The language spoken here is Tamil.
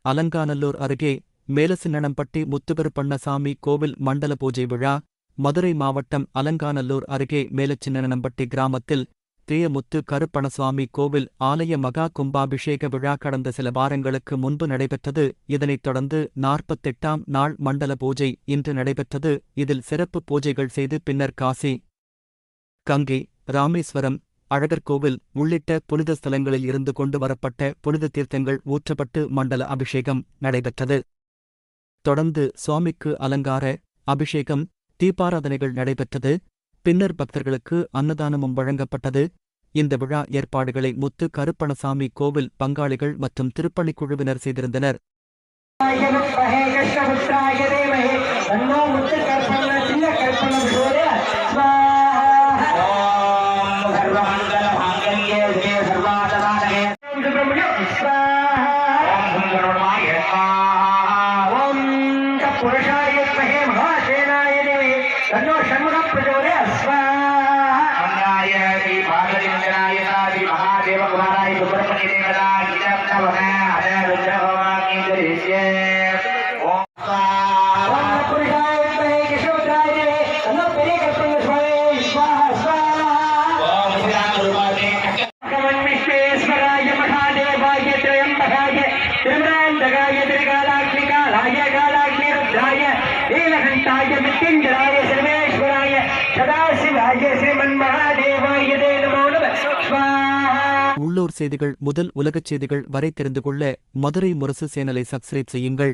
அலங்காநல்லூர் அருகே மேலசின்னனம்பட்டி முத்துகருப்பண்ணசாமி கோவில் மண்டல பூஜை விழா. மதுரை மாவட்டம் அலங்காநல்லூர் அருகே மேலச்சின்னனம்பட்டி கிராமத்தில் முத்து கருப்பணசுவாமி கோவில் ஆலய மகா கும்பாபிஷேக விழா கடந்த சில வாரங்களுக்கு முன்பு நடைபெற்றது. இதனைத் தொடர்ந்து 48ஆம் நாள் மண்டல பூஜை இன்று நடைபெற்றது. இதில் சிறப்பு பூஜைகள் செய்து பின்னர் காசி, கங்கை, ராமேஸ்வரம், அழகர்கோவில் உள்ளிட்ட புனித ஸ்தலங்களில் இருந்து கொண்டு வரப்பட்ட புனித தீர்த்தங்கள் ஊற்றப்பட்டு மண்டல அபிஷேகம் நடைபெற்றது. தொடர்ந்து சுவாமிக்கு அலங்கார அபிஷேகம், தீபாராதனைகள் நடைபெற்றது. பின்னர் பக்தர்களுக்கு அன்னதானமும் வழங்கப்பட்டது. இந்த விழா ஏற்பாடுகளை முத்து கருப்பணசாமி கோவில் பங்காளிகள் மற்றும் திருப்பணிக்குழுவினர் செய்திருந்தனர். உள்ளூர் செய்திகள் முதல் உலகச் செய்திகள் வரை தெரிந்து கொள்ள மதுரை முரசு சேனலை சப்ஸ்கிரைப் செய்யுங்கள்.